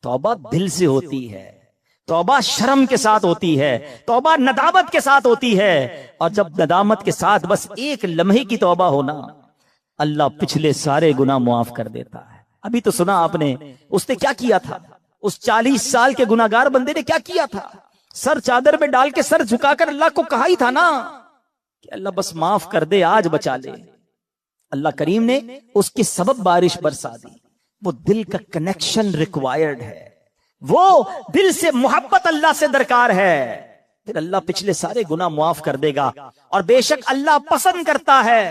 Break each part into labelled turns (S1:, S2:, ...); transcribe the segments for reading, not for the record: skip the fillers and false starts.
S1: توبہ دل سے ہوتی ہے، توبہ شرم کے ساتھ ہوتی ہے، توبہ ندامت کے ساتھ ہوتی ہے، اور جب ندامت کے ساتھ بس ایک لمحے کی توبہ ہونا، اللہ پچھلے سارے گناہ معاف کر دیتا ہے۔ ابھی تو سنا آپ نے اس نے کیا کیا تھا، اس 40 سال کے گناہگار بندے نے کیا کیا تھا، سر چادر میں ڈال کے سر جھکا کر اللہ کو کہا ہی تھا نا کہ اللہ بس معاف کر دے، آج بچا لے۔ اللہ کریم نے اس کے سبب بارش برسا دی۔ وہ دل کا کنیکشن ریکوائرڈ ہے، وہ دل سے محبت اللہ سے درکار ہے، پھر اللہ پچھلے سارے گناہ معاف کر دے گا۔ اور بے شک اللہ پسند کرتا ہے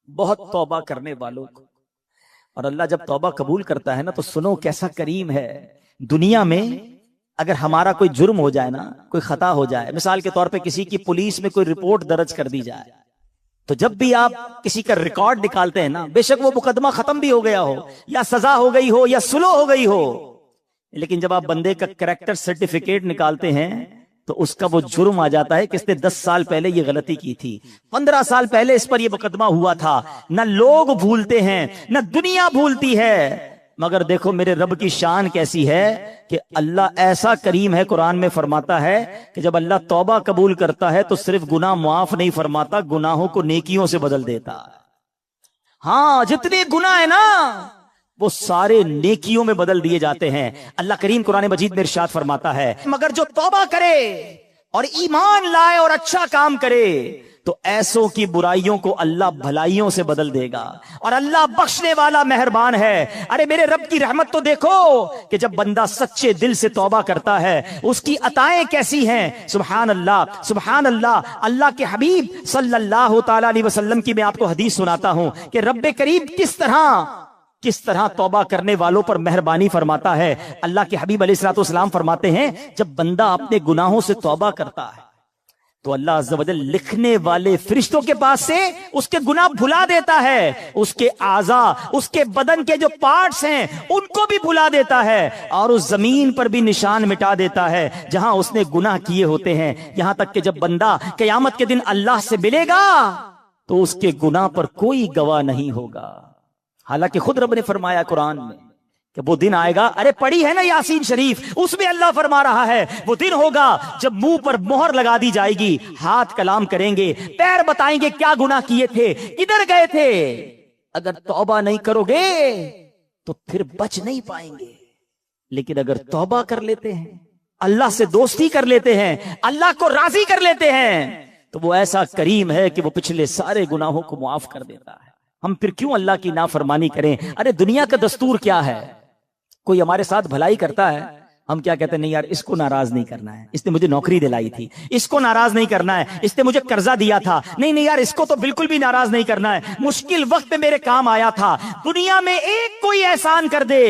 S1: بہت توبہ کرنے والوں کو، اور اللہ جب توبہ قبول کرتا ہے نا تو سنو کیسا کریم ہے۔ دنیا میں اگر ہمارا کوئی جرم ہو جائے نا، کوئی خطا ہو جائے، مثال کے طور پہ کسی کی پولیس میں کوئی رپورٹ درج کر دی جائے، تو جب بھی آپ کسی کا ریکارڈ نکالتے ہیں نا، بے شک وہ مقدمہ ختم بھی ہو گیا ہو، یا سزا ہو گئی ہو، یا سلو ہو گئی ہو، لیکن جب آپ بندے کا کریکٹر سرٹیفکیٹ نکالتے ہیں تو اس کا وہ جرم آ جاتا ہے کہ اس نے 10 سال پہلے یہ غلطی کی تھی، 15 سال پہلے اس پر یہ مقدمہ ہوا تھا۔ نہ لوگ بھولتے ہیں، نہ دنیا بھولتی ہے، مگر دیکھو میرے رب کی شان کیسی ہے کہ اللہ ایسا کریم ہے، قرآن میں فرماتا ہے کہ جب اللہ توبہ قبول کرتا ہے تو صرف گناہ معاف نہیں فرماتا، گناہوں کو نیکیوں سے بدل دیتا ہے۔ ہاں، جتنے گناہ ہیں نا وہ سارے نیکیوں میں بدل دیے جاتے ہیں۔ اللہ کریم قرآن مجید میں ارشاد فرماتا ہے مگر جو توبہ کرے اور ایمان لائے اور اچھا کام کرے تو ایسوں کی برائیوں کو اللہ بھلائیوں سے بدل دے گا، اور اللہ بخشنے والا مہربان ہے۔ ارے میرے رب کی رحمت تو دیکھو کہ جب بندہ سچے دل سے توبہ کرتا ہے اس کی عطائیں کیسی ہیں۔ سبحان اللہ، سبحان اللہ۔ اللہ کے حبیب صلی اللہ تعالی علیہ وسلم کی میں آپ کو حدیث سناتا ہوں کہ رب کریم کس طرح توبہ کرنے والوں پر مہربانی فرماتا ہے۔ اللہ کے حبیب علیہ الصلوۃ والسلام فرماتے ہیں جب بندہ اپنے گناہوں سے توبہ کرتا ہے تو اللہ عز و جل لکھنے والے فرشتوں کے پاس سے اس کے گناہ بھلا دیتا ہے، اس کے اعضاء، اس کے بدن کے جو پارٹس ہیں ان کو بھی بھلا دیتا ہے، اور اس زمین پر بھی نشان مٹا دیتا ہے جہاں اس نے گناہ کیے ہوتے ہیں، یہاں تک کہ جب بندہ قیامت کے دن اللہ سے ملے گا تو اس کے گناہ پر کوئی گواہ نہیں ہوگا۔ حالانکہ خود رب نے فرمایا قرآن میں کہ وہ دن آئے گا، ارے پڑھی ہے نا یاسین شریف، اس میں اللہ فرما رہا ہے وہ دن ہوگا جب منہ پر مہر لگا دی جائے گی، ہاتھ کلام کریں گے، پیر بتائیں گے کیا گناہ کیے تھے، کدھر گئے تھے۔ اگر توبہ نہیں کرو گے تو پھر بچ نہیں پائیں گے، لیکن اگر توبہ کر لیتے ہیں، اللہ سے دوستی کر لیتے ہیں، اللہ کو راضی کر لیتے ہیں، تو وہ ایسا کریم ہے کہ وہ پچھلے سارے گناہوں کو معاف کر دیتا ہے۔ ہم پھر کیوں اللہ کی نافرمانی کریں؟ ارے دنیا کا دستور کیا ہے، کوئی ہمارے ساتھ بھلائی کرتا ہے، ہم کیا کہتے ہیں، نہیں یار اس کو ناراض نہیں کرنا ہے، اس نے مجھے نوکری دلائی تھی، اس کو ناراض نہیں کرنا ہے، اس نے مجھے قرضہ دیا تھا، نہیں یار اس کو تو بالکل بھی ناراض نہیں کرنا ہے، مشکل وقت میں میرے کام آیا تھا۔ دنیا میں ایک کوئی احسان کر دے،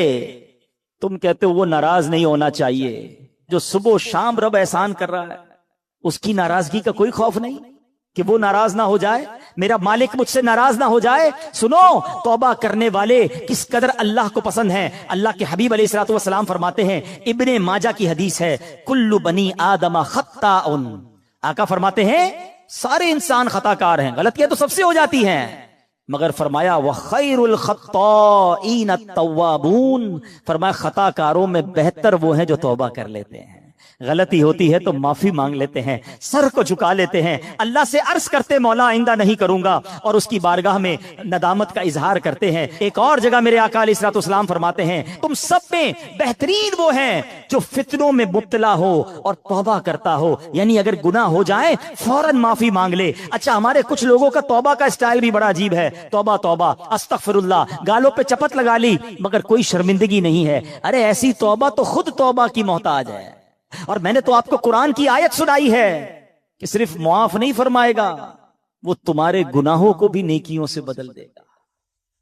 S1: تم کہتے ہو وہ ناراض نہیں ہونا چاہیے۔ جو صبح و شام رب احسان کر رہا ہے اس کی ناراضگی کا کوئی خوف نہیں کہ وہ ناراض نہ ہو جائے، میرا مالک مجھ سے ناراض نہ ہو جائے۔ سنو توبہ کرنے والے کس قدر اللہ کو پسند ہیں۔ اللہ کے حبیب علیہ الصلوۃ والسلام فرماتے ہیں، ابن ماجہ کی حدیث ہے، کل بنی آدم خطاء، آقا فرماتے ہیں سارے انسان خطا کار ہیں، غلطیاں تو سب سے ہو جاتی ہیں، مگر فرمایا وخیر الخطائین التوابون، فرمایا خطا کاروں میں بہتر وہ ہیں جو توبہ کر لیتے ہیں، غلطی ہوتی ہے تو معافی مانگ لیتے ہیں، سر کو جھکا لیتے ہیں، اللہ سے عرض کرتے مولا آئندہ نہیں کروں گا، اور اس کی بارگاہ میں ندامت کا اظہار کرتے ہیں۔ ایک اور جگہ میرے آقا علیہ الصلوۃ والسلام فرماتے ہیں تم سب میں بہترین وہ ہیں جو فتنوں میں مبتلا ہو اور توبہ کرتا ہو، یعنی اگر گناہ ہو جائے فوراً معافی مانگ لے۔ اچھا ہمارے کچھ لوگوں کا توبہ کا اسٹائل بھی بڑا عجیب ہے، توبہ توبہ استغفر اللہ، گالوں پہ چپت لگا لی مگر کوئی شرمندگی نہیں ہے۔ ارے ایسی توبہ تو خود توبہ کی محتاج ہے، اور میں نے تو آپ کو قرآن کی آیت سنائی ہے کہ صرف معاف نہیں فرمائے گا، وہ تمہارے گناہوں کو بھی نیکیوں سے بدل دے گا۔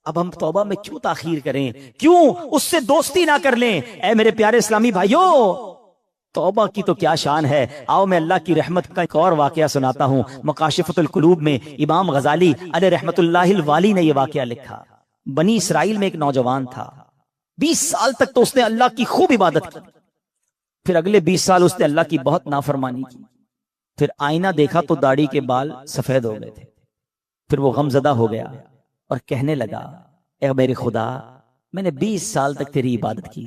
S1: اب ہم توبہ میں کیوں تاخیر کریں، کیوں اس سے دوستی نہ کر لیں؟ اے میرے پیارے اسلامی بھائیوں، توبہ کی تو کیا شان ہے۔ آؤ میں اللہ کی رحمت کا ایک اور واقعہ سناتا ہوں۔ مکاشفۃ القلوب میں امام غزالی علیہ رحمت اللہ الوالی نے یہ واقعہ لکھا۔ بنی اسرائیل میں ایک نوجوان تھا، 20 سال تک تو اس نے اللہ کی خوب عبادت کی، پھر اگلے 20 سال اس نے اللہ کی بہت نافرمانی کی، پھر آئینہ دیکھا تو داڑھی کے بال سفید ہو گئے تھے، پھر وہ غم زدہ ہو گیا اور کہنے لگا اے میرے خدا، میں نے 20 سال تک تیری عبادت کی،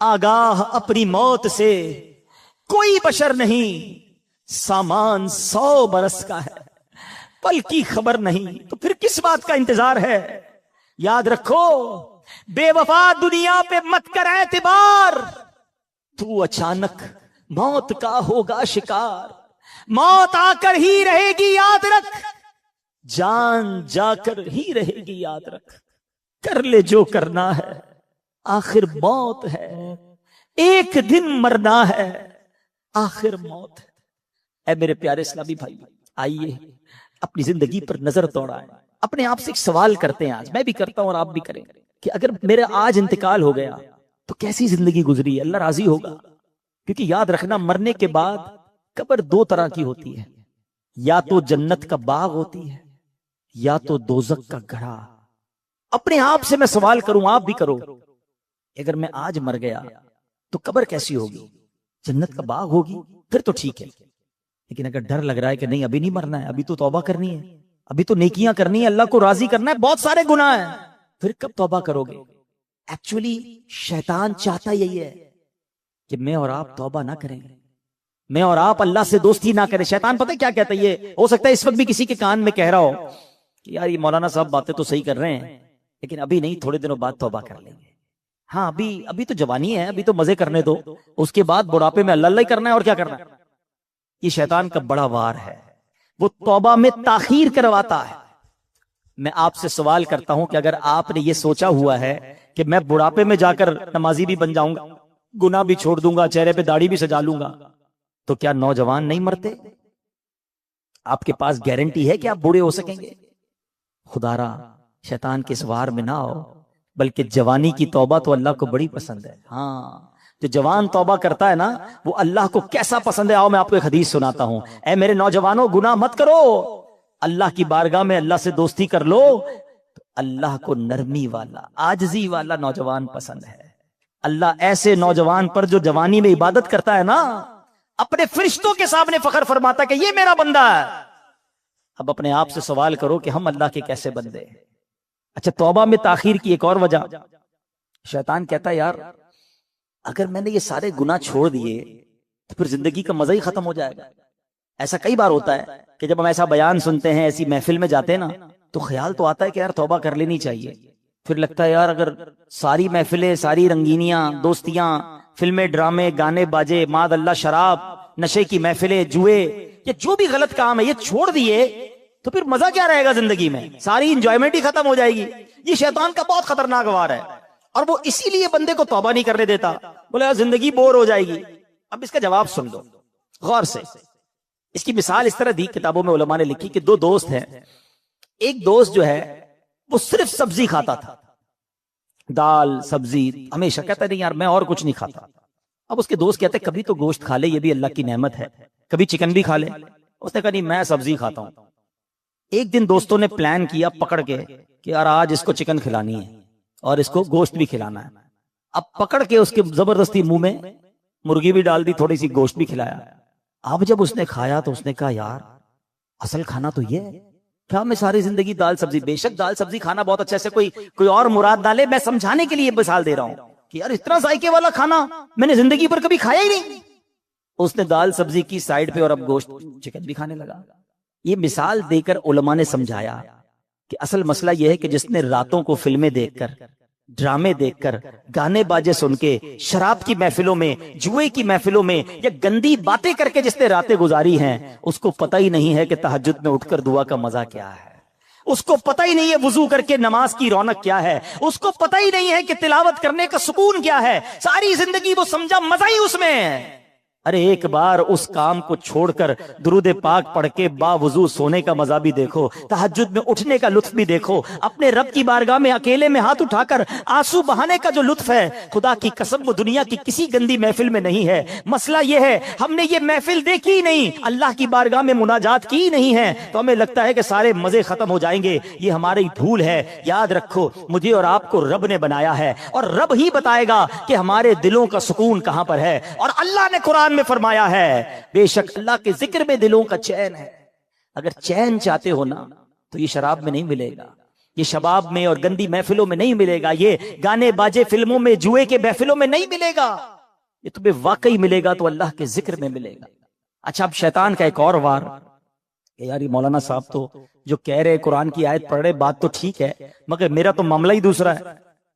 S1: آگاہ اپنی موت سے کوئی بشر نہیں، سامان 100 برس کا ہے، پل کی خبر نہیں، تو پھر کس بات کا انتظار ہے؟ یاد رکھو بے وفا دنیا پہ مت کر اعتبار، تو اچانک موت کا ہوگا شکار، موت آ کر ہی رہے گی یاد رکھ، جان جا کر ہی رہے گی یاد رکھ، کر لے جو کرنا ہے آخر موت ہے، ایک دن مرنا ہے آخر موت ہے۔ اے میرے پیارے اسلامی بھائی، آئیے اپنی زندگی پر نظر دوڑائیں، اپنے آپ سے ایک سوال کرتے ہیں، آج میں بھی کرتا ہوں اور آپ بھی کریں کہ اگر میرا آج انتقال ہو گیا تو کیسی زندگی گزری ہے؟ اللہ راضی ہوگا؟ کیونکہ یاد رکھنا مرنے کے بعد قبر 2 طرح کی ہوتی ہے، یا تو جنت کا باغ ہوتی ہے یا تو دوزخ کا گڑھا۔ اپنے آپ سے میں سوال کروں، آپ بھی کرو، اگر میں آج مر گیا تو قبر کیسی ہوگی؟ جنت کا باغ ہوگی؟ پھر تو ٹھیک ہے، لیکن اگر ڈر لگ رہا ہے کہ نہیں ابھی نہیں مرنا ہے، ابھی تو توبہ کرنی ہے، ابھی تو نیکیاں کرنی ہے، اللہ کو راضی کرنا ہے، بہت سارے گناہ ہیں، پھر کب توبہ کرو گے؟ ایکچولی شیطان چاہتا یہی ہے کہ میں اور آپ توبہ نہ کریں، میں اور آپ اللہ سے دوستی نہ کریں۔ شیطان پتہ کیا کہتا ہے؟ یہ ہو سکتا ہے اس وقت بھی کسی کے کان میں کہہ رہا ہو کہ یار یہ مولانا صاحب باتیں تو صحیح کر رہے ہیں، لیکن ابھی نہیں، تھوڑے دنوں بعد توبہ کر لیں گے۔ ہاں ابھی تو جوانی ہے، ابھی تو مزے کرنے دو، اس کے بعد بڑھاپے میں اللہ اللہ ہی کرنا ہے، اور کیا کرنا ہے۔ یہ شیطان کا بڑا وار ہے، وہ توبہ میں تاخیر کرواتا ہے۔ میں آپ سے سوال کرتا ہوں کہ اگر آپ نے یہ سوچا ہوا ہے کہ میں بڑھاپے میں جا کر نمازی بھی بن جاؤں گا، گناہ بھی چھوڑ دوں گا، چہرے پہ داڑھی بھی سجا لوں گا، تو کیا نوجوان نہیں مرتے؟ آپ کے پاس گارنٹی ہے کہ آپ بوڑھے ہو سکیں گے؟ خدا را شیطان کے سوار میں نہ ہو، بلکہ جوانی کی توبہ تو اللہ کو بڑی پسند ہے۔ ہاں، جو جوان توبہ کرتا ہے نا، وہ اللہ کو کیسا پسند ہے، آؤ میں آپ کو ایک حدیث سناتا ہوں۔ اے میرے نوجوانوں، گناہ مت کرو، اللہ کی بارگاہ میں اللہ سے دوستی کر لو، تو اللہ کو نرمی والا، عاجزی والا نوجوان پسند ہے۔ اللہ ایسے نوجوان پر جو جوانی میں عبادت کرتا ہے نا، اپنے فرشتوں کے سامنے فخر فرماتا ہے کہ یہ میرا بندہ ہے۔ اب اپنے آپ سے سوال کرو کہ ہم اللہ کے کیسے بندے ہیں؟ اچھا، توبہ میں تاخیر کی ایک اور وجہ، شیطان کہتا ہے یار اگر میں نے یہ سارے گناہ چھوڑ دیے تو پھر زندگی کا مزہ ہی ختم ہو جائے گا۔ ایسا کئی بار ہوتا ہے کہ جب ہم ایسا بیان سنتے ہیں، ایسی محفل میں جاتے ہیں نا، تو خیال تو آتا ہے کہ یار توبہ کر لینی چاہیے، پھر لگتا ہے یار اگر ساری محفلیں، ساری رنگینیاں، دوستیاں، فلمیں، ڈرامے، گانے باجے، ماد اللہ، شراب، نشے کی محفلیں، جوئے، یہ جو بھی غلط کام ہے یہ چھوڑ دیے تو پھر مزہ کیا رہے گا زندگی میں؟ ساری انجوائمنٹ ہی ختم ہو جائے گی۔ یہ شیطان کا بہت خطرناک وار ہے، اور وہ اسی لیے بندے کو توبہ نہیں کرنے دیتا، بولے یار زندگی بور ہو جائے گی۔ اب اس کا جواب سن دو غور سے۔ اس کی مثال اس طرح دی، کتابوں میں علماء نے لکھی کہ 2 دوست ہیں، ایک دوست جو ہے وہ صرف سبزی کھاتا تھا، دال سبزی، ہمیشہ کہتا نہیں یار میں اور کچھ نہیں کھاتا۔ اب اس کے دوست کہتے کبھی تو گوشت کھا لے، یہ بھی اللہ کی نعمت ہے، کبھی چکن بھی کھا لے۔ اس نے کہا نہیں میں سبزی کھاتا ہوں۔ ایک دن دوستوں نے پلان کیا پکڑ کے کہ یار آج اس کو چکن کھلانی ہے اور اس کو گوشت بھی کھلانا ہے۔ اب پکڑ کے اس کے زبردستی منہ میں مرغی بھی ڈال دی، تھوڑی سی گوشت بھی کھلایا۔ اب جب اس نے کھایا تو اس نے کہا یار اصل کھانا تو یہ ہے، کیا میں ساری زندگی دال سبزی؟ بے شک دال سبزی کھانا بہت اچھا، سے کوئی اور مراد ڈالے، میں سمجھانے کے لیے مثال دے رہا ہوں کہ یار اتنا ذائقے والا کھانا میں نے زندگی پر کبھی کھایا ہی نہیں۔ اس نے دال سبزی کی سائیڈ پہ اور اب گوشت چکن بھی کھانے لگا۔ یہ مثال دے کر علماء نے سمجھایا کہ اصل مسئلہ یہ ہے کہ جس نے راتوں کو فلمیں دیکھ کر، ڈرامے دیکھ کر، گانے باجے سن کے، شراب کی محفلوں میں، جوئے کی محفلوں میں، یا گندی باتیں کر کے جس نے راتیں گزاری ہیں، اس کو پتہ ہی نہیں ہے کہ تہجد میں اٹھ کر دعا کا مزہ کیا ہے، اس کو پتہ ہی نہیں ہے وضو کر کے نماز کی رونق کیا ہے، اس کو پتہ ہی نہیں ہے کہ تلاوت کرنے کا سکون کیا ہے۔ ساری زندگی وہ سمجھا مزہ ہی اس میں ہے۔ ارے ایک بار اس کام کو چھوڑ کر درود پاک پڑھ کے باوضو سونے کا مزہ بھی دیکھو، تہجد میں اٹھنے کا لطف بھی دیکھو، اپنے رب کی بارگاہ میں اکیلے میں ہاتھ اٹھا کر آنسو بہانے کا جو لطف ہے، خدا کی قسم وہ دنیا کی کسی گندی محفل میں نہیں ہے۔ مسئلہ یہ ہے ہم نے یہ محفل دیکھی ہی نہیں، اللہ کی بارگاہ میں مناجات کی نہیں ہے، تو ہمیں لگتا ہے کہ سارے مزے ختم ہو جائیں گے۔ یہ ہماری بھول ہے۔ یاد رکھو مجھے اور آپ کو رب نے بنایا ہے، اور رب ہی بتائے گا کہ ہمارے دلوں کا سکون کہاں پر ہے، اور اللہ نے قرآن میں فرمایا ہے بے شک اللہ کے ذکر میں دلوں کا چین ہے۔ اگر چین چاہتے ہو نا تو یہ شراب میں نہیں ملے گا، یہ شباب میں اور گندی محفلوں میں نہیں ملے گا، یہ گانے باجے فلموں میں جوئے کے محفلوں میں نہیں ملے گا، یہ تمہیں واقعی ملے گا تو اللہ کے ذکر میں ملے گا۔ اچھا اب شیطان کا ایک اور وار کہ یار یہ مولانا صاحب تو جو کہہ رہے قرآن کی آیت پڑھ رہے بات تو ٹھیک ہے، مگر میرا تو معاملہ ہی دوسرا ہے۔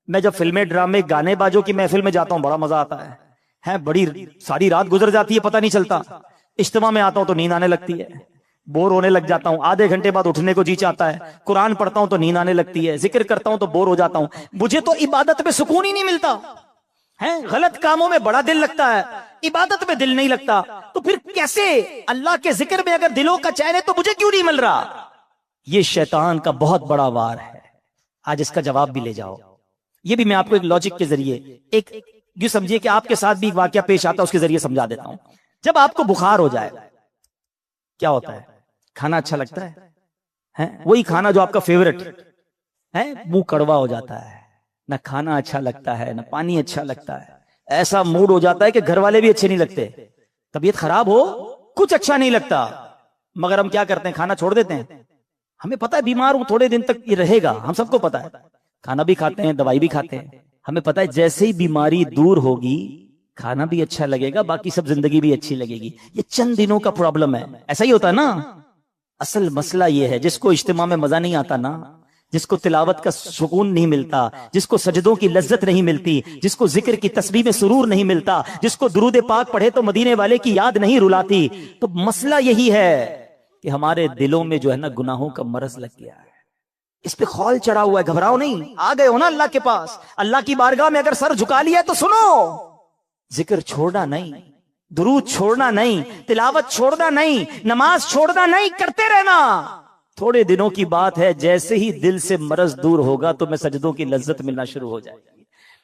S1: میں جب فلمیں ڈرامے گانے باجوں کی محفل میں جاتا ہوں بڑا مزہ آتا ہے، بڑی ساری رات گزر جاتی ہے پتہ نہیں چلتا، اجتماع میں آتا ہوں تو نیند آنے لگتی ہے، بور ہونے لگ جاتا ہوں، آدھے گھنٹے بعد اٹھنے کو جی چاہتا ہے، قرآن پڑھتا ہوں تو نیند آنے لگتی ہے، ذکر کرتا ہوں تو بور ہو جاتا ہوں، مجھے تو عبادت میں سکون ہی نہیں ملتا ہے، غلط کاموں میں بڑا دل لگتا ہے، عبادت میں دل نہیں لگتا، تو پھر کیسے اللہ کے ذکر میں اگر دلوں کا چین ہے تو مجھے کیوں نہیں مل رہا؟ یہ شیطان کا بہت بڑا وار ہے، آج اس کا جواب بھی لے جاؤ۔ یہ بھی میں آپ کو ایک لاجک کے ذریعے ایک یوں سمجھیے کہ آپ کے ساتھ بھی ایک واقعہ پیش آتا ہے، اس کے ذریعے سمجھا دیتا ہوں۔ جب آپ کو بخار ہو جائے کیا ہوتا ہے؟ کھانا اچھا لگتا ہے، وہی کھانا جو آپ کا فیورٹ ہے، منہ کڑوا ہو جاتا ہے، نہ کھانا اچھا لگتا ہے نہ پانی اچھا لگتا ہے، ایسا موڈ ہو جاتا ہے کہ گھر والے بھی اچھے نہیں لگتے، طبیعت خراب ہو کچھ اچھا نہیں لگتا، مگر ہم کیا کرتے ہیں؟ کھانا چھوڑ دیتے ہیں۔ ہمیں پتا ہے بیمار ہوں تھوڑے دن تک یہ رہے گا، ہم سب کو پتا ہے، کھانا بھی کھاتے ہیں دوائی بھی کھاتے ہیں، ہمیں پتا ہے جیسے ہی بیماری دور ہوگی کھانا بھی اچھا لگے گا، باقی سب زندگی بھی اچھی لگے گی۔ یہ چند دنوں کا پرابلم ہے، ایسا ہی ہوتا ہے نا۔ اصل مسئلہ یہ ہے جس کو اجتماع میں مزہ نہیں آتا نا، جس کو تلاوت کا سکون نہیں ملتا، جس کو سجدوں کی لذت نہیں ملتی، جس کو ذکر کی تسبیح میں سرور نہیں ملتا، جس کو درود پاک پڑھے تو مدینے والے کی یاد نہیں رلاتی، تو مسئلہ یہی ہے کہ ہمارے دلوں میں جو ہے نا گناہوں کا مرض لگ گیا ہے، اس پہ خول چڑھا ہوا ہے۔ گھبراؤ نہیں، آ گئے ہو نا اللہ کے پاس، اللہ کی بارگاہ میں اگر سر جھکا لیا تو سنو، ذکر چھوڑنا نہیں، درود چھوڑنا نہیں، تلاوت چھوڑنا نہیں، نماز چھوڑنا نہیں، کرتے رہنا۔ تھوڑے دنوں کی بات ہے، جیسے ہی دل سے مرض دور ہوگا تو میں سجدوں کی لذت ملنا شروع ہو جائے گی،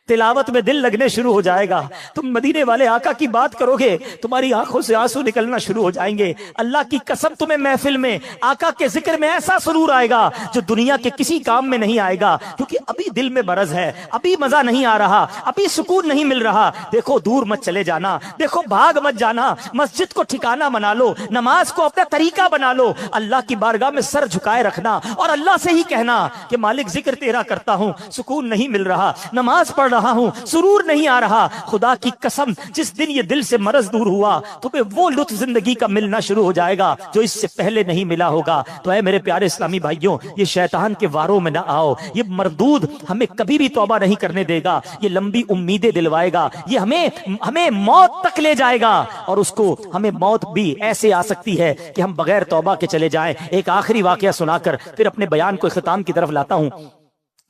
S1: تلاوت میں دل لگنے شروع ہو جائے گا، تم مدینے والے آقا کی بات کرو گے تمہاری آنکھوں سے آنسو نکلنا شروع ہو جائیں گے۔ اللہ کی قسم تمہیں محفل میں آقا کے ذکر میں ایسا سرور آئے گا جو دنیا کے کسی کام میں نہیں آئے گا، کیونکہ ابھی دل میں مرض ہے، ابھی مزہ نہیں آ رہا، ابھی سکون نہیں مل رہا۔ دیکھو دور مت چلے جانا، دیکھو بھاگ مت جانا، مسجد کو ٹھکانہ بنا لو، نماز کو اپنا طریقہ بنا لو، اللہ کی بارگاہ میں سر جھکائے رکھنا اور اللہ سے ہی کہنا کہ مالک ذکر تیرا کرتا ہوں، سکون نہیں مل رہا، نماز پڑھ رہا ہوں، سرور نہیں آ رہا، خدا کی قسم جس دن یہ دل سے مرض دور ہوا تو وہ لطف زندگی کا ملنا شروع ہو جائے گا جو اس سے پہلے نہیں ملا ہوگا۔ تو اے میرے پیارے اسلامی بھائیوں، یہ شیطان کے واروں میں نہ آؤ، یہ مردود ہمیں کبھی بھی توبہ نہیں کرنے دے گا، یہ لمبی امیدیں دلوائے گا، یہ ہمیں موت تک لے جائے گا، اور اس کو ہمیں موت بھی ایسے آ سکتی ہے کہ ہم بغیر توبہ کے چلے جائیں۔ ایک آخری واقعہ سنا کر پھر اپنے بیان کو اختتام کی طرف لاتا ہوں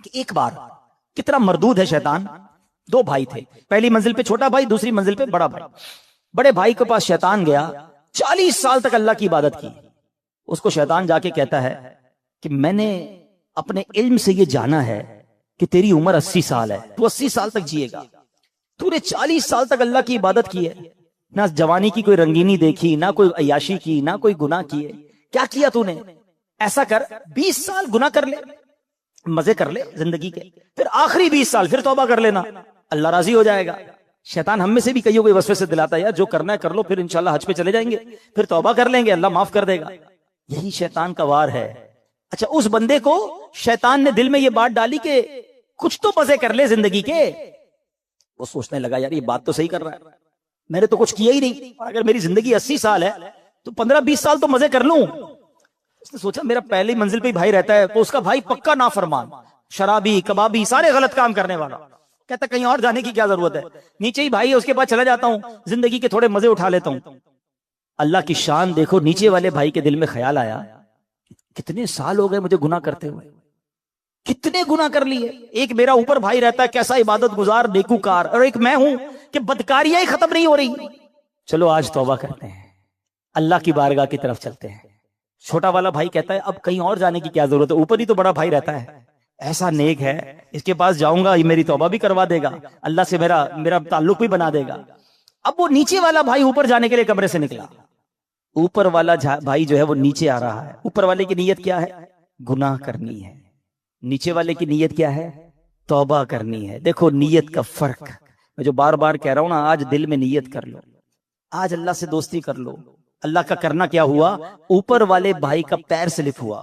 S1: کہ ایک بار کتنا مردود ہے شیطان۔ دو بھائی تھے، پہلی منزل پہ چھوٹا بھائی، دوسری منزل پہ بڑا بھائی۔ بڑے بھائی کے پاس شیطان گیا، 40 سال تک اللہ کی عبادت کی۔ اس کو شیطان جا کے کہتا ہے کہ میں نے اپنے علم سے یہ جانا ہے کہ تیری عمر 80 سال ہے، تو 80 سال تک جیے گا، تو نے 40 سال تک اللہ کی عبادت کی ہے، نہ جوانی کی کوئی رنگینی دیکھی، نہ کوئی عیاشی کی، نہ کوئی گناہ کیے، کیا کیا تو نے؟ ایسا کر 20 سال گناہ کر لے، مزے کر لے زندگی کے، پھر آخری 20 سال پھر توبہ کر لینا، اللہ راضی ہو جائے گا۔ شیطان ہم میں سے بھی کئیوں کو وسوسے سے دلاتا ہے، یار جو کرنا ہے کر لو، پھر انشاءاللہ حج پہ چلے جائیں گے، پھر توبہ کر لیں گے، اللہ معاف کر دے گا۔ یہی شیطان کا وار ہے۔ اچھا اس بندے کو شیطان نے دل میں یہ بات ڈالی کہ کچھ تو مزے کر لے زندگی کے۔ وہ سوچنے لگا یار یہ بات تو صحیح کر رہا ہے، میں نے تو کچھ کیا ہی نہیں، اور اگر میری زندگی 80 سال ہے تو 15-20 سال تو مزے کر لوں۔ اس نے سوچا میرا پہلی منزل پہ ہی بھائی رہتا ہے، تو اس کا بھائی پکا نافرمان، شرابی، کبابی، سارے غلط کام کرنے والا، کہتا کہیں اور جانے کی کیا ضرورت ہے، نیچے ہی بھائی ہے اس کے پاس چلا جاتا ہوں، زندگی کے تھوڑے مزے اٹھا لیتا ہوں۔ اللہ کی شان دیکھو، نیچے والے بھائی کے دل میں خیال آیا کتنے سال ہو گئے مجھے گناہ کرتے ہوئے، کتنے گناہ کر لیے، ایک میرا اوپر بھائی رہتا ہے کیسا عبادت گزار نیکوکار، اور ایک میں ہوں کہ بدکاریاں ہی ختم نہیں ہو رہی، چلو آج توبہ کرتے ہیں، اللہ کی بارگاہ کی طرف چلتے ہیں۔ چھوٹا والا بھائی کہتا ہے اب کہیں اور جانے کی کیا ضرورت ہے، اوپر ہی تو بڑا بھائی رہتا ہے، ایسا نیک ہے، اس کے پاس جاؤں گا یہ میری توبہ بھی کروا دے گا، اللہ سے میرا تعلق بھی بنا دے گا۔ اب وہ نیچے والا بھائی اوپر جانے کے لیے کمرے سے نکلا، اوپر والا بھائی جو ہے وہ نیچے آ رہا ہے۔ اوپر والے کی نیت کیا ہے؟ گناہ کرنی ہے، نیچے والے کی نیت کیا ہے؟ توبہ کرنی ہے۔ دیکھو نیت کا فرق، میں جو بار بار کہہ رہا ہوں نا، آج دل میں نیت کر لو، آج اللہ سے دوستی کر لو۔ اللہ کا کرنا کیا ہوا؟ اوپر والے بھائی کا پیر سلپ ہوا،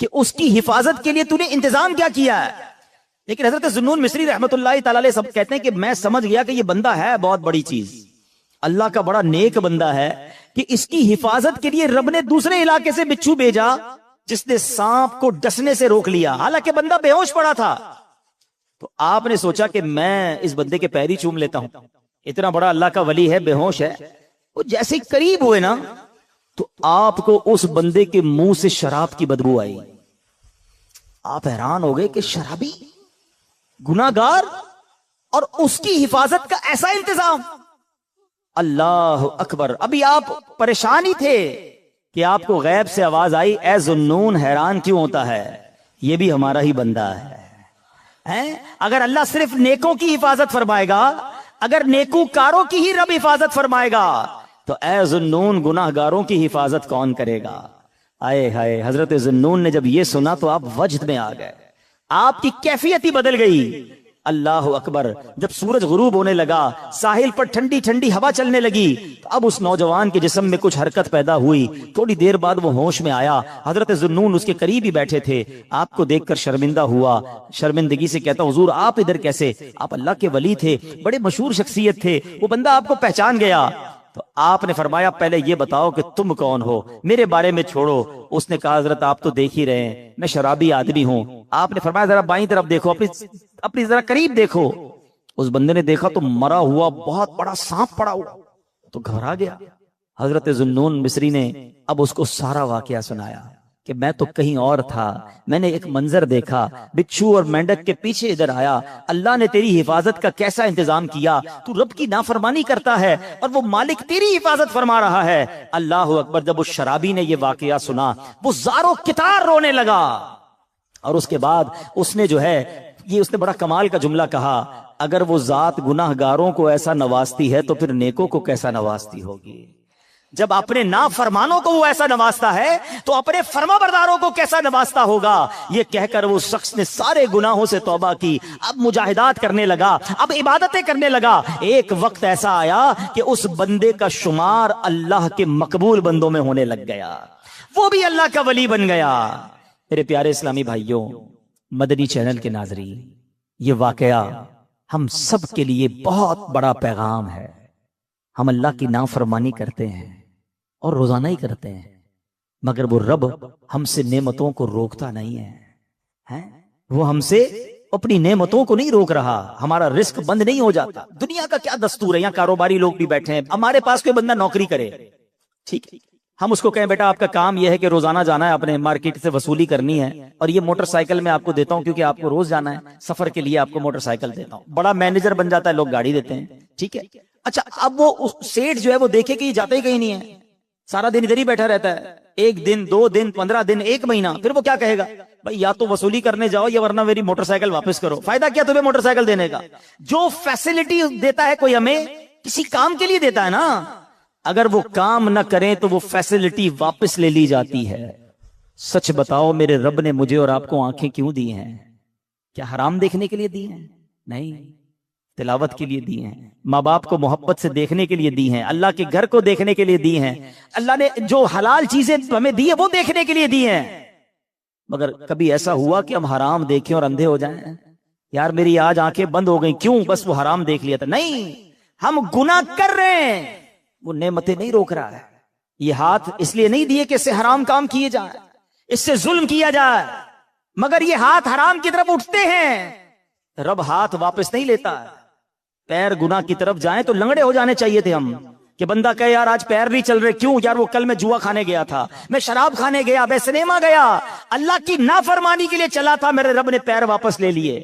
S1: کہ اس کی حفاظت کے لیے تو نے انتظام کیا کیا ہے. لیکن حضرت ذوالنون مصری رحمت اللہ تعالی علیہ سب کہتے ہیں کہ میں سمجھ گیا کہ یہ بندہ ہے بہت بڑی چیز, اللہ کا بڑا نیک بندہ ہے کہ اس کی حفاظت کے لیے رب نے دوسرے علاقے سے بچھو بھیجا جس نے سانپ کو ڈسنے سے روک لیا, حالانکہ بندہ بے ہوش پڑا تھا. تو آپ نے سوچا کہ میں اس بندے کے پیر ہی چوم لیتا ہوں, اتنا بڑا اللہ کا ولی ہے, بے ہوش ہے. وہ جیسے ہی قریب ہوئے نا تو آپ کو اس بندے کے منہ سے شراب کی بدبو آئی. آپ حیران ہو گئے کہ شرابی, گناہگار, اور اس کی حفاظت کا ایسا انتظام. اللہ اکبر. ابھی آپ پریشان ہی تھے کہ آپ کو غیب سے آواز آئی, اے ذوالنون حیران کیوں ہوتا ہے, یہ بھی ہمارا ہی بندہ ہے. اگر اللہ صرف نیکوں کی حفاظت فرمائے گا, اگر نیکوکاروں کی ہی رب حفاظت فرمائے گا, تو اے ذوالنون گناہگاروں کی حفاظت کون کرے گا. آئے ہائے, حضرت ذوالنون نے جب یہ سنا تو آپ وجد میں آ گئے, آپ کی کیفیت ہی بدل گئی. اللہ اکبر. جب سورج غروب ہونے لگا, ساحل پر ٹھنڈی ٹھنڈی ہوا چلنے لگی, تو اب اس نوجوان کے جسم میں کچھ حرکت پیدا ہوئی. تھوڑی دیر بعد وہ ہوش میں آیا. حضرت ذوالنون اس کے قریب ہی بیٹھے تھے. آپ کو دیکھ کر شرمندہ ہوا, شرمندگی سے کہتا, حضور آپ ادھر کیسے؟ آپ اللہ کے ولی تھے, بڑے مشہور شخصیت تھے, وہ بندہ آپ کو پہچان گیا. تو آپ نے فرمایا پہلے یہ بتاؤ کہ تم کون ہو, میرے بارے میں چھوڑو. اس نے کہا حضرت آپ تو دیکھ ہی رہے ہیں, میں شرابی آدمی ہوں. آپ نے فرمایا ذرا بائیں طرف دیکھو, اپنی ذرا قریب دیکھو. اس بندے نے دیکھا تو مرا ہوا بہت بڑا سانپ پڑا ہوا, تو گھبرا گیا. حضرت ذوالنون مصری نے اب اس کو سارا واقعہ سنایا کہ میں تو کہیں اور تھا, میں نے ایک منظر دیکھا, بچھو اور مینڈک کے پیچھے ادھر آیا, اللہ نے تیری حفاظت کا کیسا انتظام کیا, تو رب کی نافرمانی کرتا ہے اور وہ مالک تیری حفاظت فرما رہا ہے. اللہ اکبر. جب اس شرابی نے یہ واقعہ سنا وہ زارو کتار رونے لگا, اور اس کے بعد اس نے جو ہے یہ اس نے بڑا کمال کا جملہ کہا, اگر وہ ذات گناہ گاروں کو ایسا نوازتی ہے تو پھر نیکوں کو کیسا نوازتی ہوگی. جب اپنے نافرمانوں کو وہ ایسا نوازتا ہے تو اپنے فرما برداروں کو کیسا نوازتا ہوگا. یہ کہہ کر وہ شخص نے سارے گناہوں سے توبہ کی, اب مجاہدات کرنے لگا, اب عبادتیں کرنے لگا. ایک وقت ایسا آیا کہ اس بندے کا شمار اللہ کے مقبول بندوں میں ہونے لگ گیا, وہ بھی اللہ کا ولی بن گیا. میرے پیارے اسلامی بھائیوں, مدنی چینل کے ناظرین, یہ واقعہ ہم سب کے لیے بہت بڑا پیغام ہے. ہم اللہ کی نافرمانی کرتے ہیں اور روزانہ ہی کرتے ہیں, مگر وہ رب ہم سے نعمتوں کو روکتا نہیں ہے. وہ ہم سے اپنی نعمتوں کو نہیں روک رہا, ہمارا رزق بند نہیں ہو جاتا. دنیا کا کیا دستور ہے, یہاں کاروباری لوگ بھی بیٹھے ہیں, ہمارے پاس کوئی بندہ نوکری کرے, ٹھیک, ہم اس کو کہیں بیٹا آپ کا کام یہ ہے کہ روزانہ جانا ہے, اپنے مارکیٹ سے وصولی کرنی ہے, اور یہ موٹر سائیکل میں آپ کو دیتا ہوں کیونکہ آپ کو روز جانا ہے, سفر کے لیے آپ کو موٹر سائیکل دیتا ہوں. بڑا مینیجر بن جاتا ہے, لوگ گاڑی دیتے ہیں, ٹھیک ہے. اچھا, اب وہ سیٹ جو ہے وہ دیکھے کہ یہ جاتا ہی کہیں نہیں ہے, سارا دن ادھر ہی بیٹھا رہتا ہے, 1 دن 2 دن 15 دن 1 مہینہ, پھر وہ کیا کہے گا, بھائی یا تو وصولی کرنے جاؤ یا ورنہ میری موٹر سائیکل واپس کرو. فائدہ کیا تمہیں موٹر سائیکل دینے کا؟ جو فیسلٹی دیتا ہے کوئی ہمیں کسی کام کے لیے دیتا ہے نا, اگر وہ کام نہ کریں تو وہ فیسلٹی واپس لے لی جاتی ہے. سچ بتاؤ میرے رب نے مجھے اور آپ کو آنکھیں کیوں دی ہیں؟ کیا حرام دیکھنے کے لیے دی ہیں؟ نہیں, تلاوت کے لیے دی ہیں, ماں باپ کو محبت سے دیکھنے کے لیے دی ہیں, اللہ کے گھر کو دیکھنے کے لیے دی ہیں. اللہ نے جو حلال چیزیں ہمیں دی ہیں وہ دیکھنے کے لیے دی ہیں. مگر کبھی ایسا ہوا کہ ہم حرام دیکھیں اور اندھے ہو جائیں, یار میری آج آنکھیں بند ہو گئیں, کیوں؟ بس وہ حرام دیکھ لیا تھا. نہیں, ہم گناہ کر رہے ہیں, وہ نعمتیں نہیں روک رہا ہے. یہ ہاتھ اس لیے نہیں دیے کہ اس سے حرام کام کیے جائیں, اس سے ظلم کیا جائے, مگر یہ ہاتھ حرام کی طرف اٹھتے ہیں, رب ہاتھ واپس نہیں لیتا. پیر گناہ کی طرف جائیں تو لنگڑے ہو جانے چاہیے تھے ہم, کہ بندہ کہے یار آج پیر نہیں چل رہے, کیوں یار وہ کل میں جوا کھانے گیا تھا, میں شراب کھانے گیا, میں سنیما گیا, اللہ کی نافرمانی کے لیے چلا تھا, میرے رب نے پیر واپس لے لیے.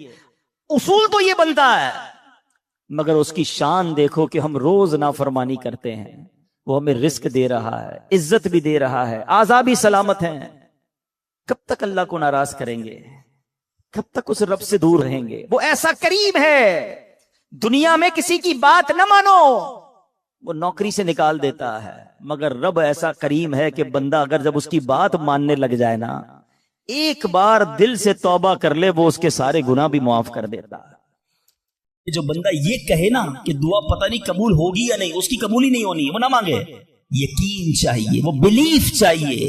S1: اصول تو یہ بنتا ہے, مگر اس کی شان دیکھو کہ ہم روز نافرمانی کرتے ہیں. وہ ہمیں رزق دے رہا ہے, عزت بھی دے رہا ہے, اعضاء بھی سلامت ہیں. کب تک اللہ کو ناراض کریں گے؟ کب تک اس رب سے دور رہیں گے؟ وہ ایسا کریم ہے, دنیا میں کسی کی بات نہ مانو, وہ نوکری سے نکال دیتا ہے, مگر رب ایسا کریم ہے کہ بندہ اگر جب اس کی بات ماننے لگ جائے نا, ایک بار دل سے توبہ کر لے, وہ اس کے سارے گناہ بھی معاف کر دیتا ہے. جو بندہ یہ کہے نا کہ دعا پتہ نہیں قبول ہوگی یا نہیں, اس کی قبول ہی نہیں ہونی, وہ نہ مانگے. یقین چاہیے, وہ بلیف چاہیے